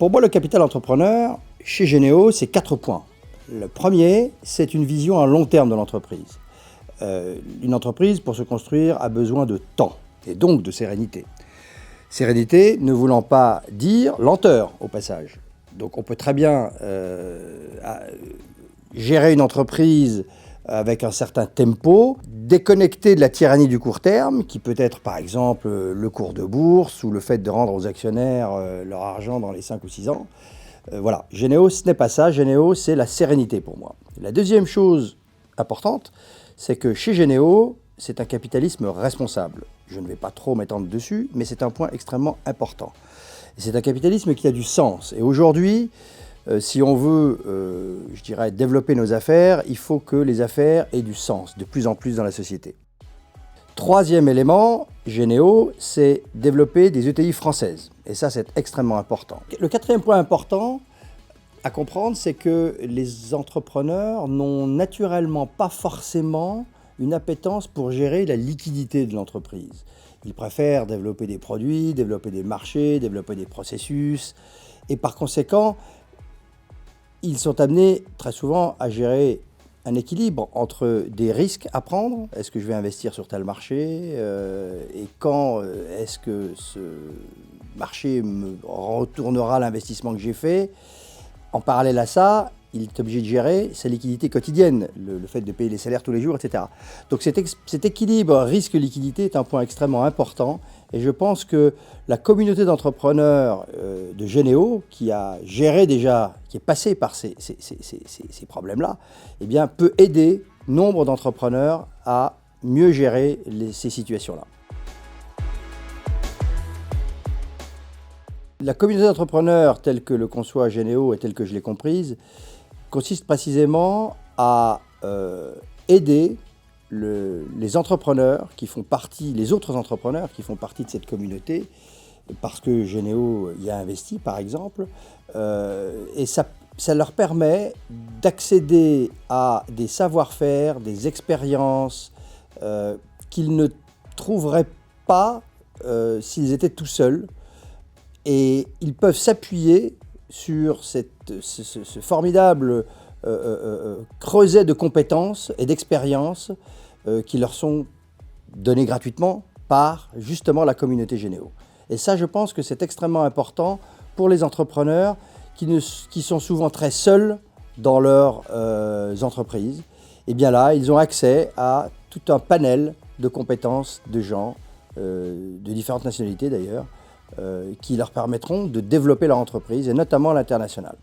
Pour moi, le capital entrepreneur, chez Généo, c'est 4 points. Le premier, c'est une vision à long terme de l'entreprise. Une entreprise, pour se construire, a besoin de temps et donc de sérénité. Sérénité ne voulant pas dire lenteur, au passage. Donc on peut très bien gérer une entreprise avec un certain tempo, déconnecté de la tyrannie du court terme, qui peut être par exemple le cours de bourse ou le fait de rendre aux actionnaires leur argent dans les 5 ou 6 ans. Voilà, Généo, ce n'est pas ça. Généo, c'est la sérénité pour moi. La deuxième chose importante, c'est que chez Généo, c'est un capitalisme responsable. Je ne vais pas trop m'étendre dessus, mais c'est un point extrêmement important. C'est un capitalisme qui a du sens. Et aujourd'hui, si on veut, je dirais, développer nos affaires, il faut que les affaires aient du sens, de plus en plus dans la société. Troisième élément, Généo, c'est développer des ETI françaises. Et ça, c'est extrêmement important. Le quatrième point important à comprendre, c'est que les entrepreneurs n'ont naturellement pas forcément une appétence pour gérer la liquidité de l'entreprise. Ils préfèrent développer des produits, développer des marchés, développer des processus. Et par conséquent, ils sont amenés très souvent à gérer un équilibre entre des risques à prendre. Est-ce que je vais investir sur tel marché et quand est-ce que ce marché me retournera l'investissement que j'ai fait? En parallèle à ça, il est obligé de gérer sa liquidité quotidienne, le fait de payer les salaires tous les jours, etc. Donc cet équilibre risque-liquidité est un point extrêmement important. Et je pense que la communauté d'entrepreneurs de Généo, qui a géré déjà, qui est passée par ces problèmes-là, eh bien, peut aider nombre d'entrepreneurs à mieux gérer ces situations-là. La communauté d'entrepreneurs telle que le conçoit Généo et telle que je l'ai comprise, consiste précisément à aider les entrepreneurs qui font partie, les autres entrepreneurs qui font partie de cette communauté, parce que Généo y a investi par exemple, et ça leur permet d'accéder à des savoir-faire, des expériences qu'ils ne trouveraient pas s'ils étaient tout seuls. Et ils peuvent s'appuyer sur ce formidable creuset de compétences et d'expériences qui leur sont donnés gratuitement par justement la communauté Généo. Et ça, je pense que c'est extrêmement important pour les entrepreneurs qui sont souvent très seuls dans leurs entreprises. Et bien là, ils ont accès à tout un panel de compétences de gens, de différentes nationalités d'ailleurs, qui leur permettront de développer leur entreprise, et notamment à l'international.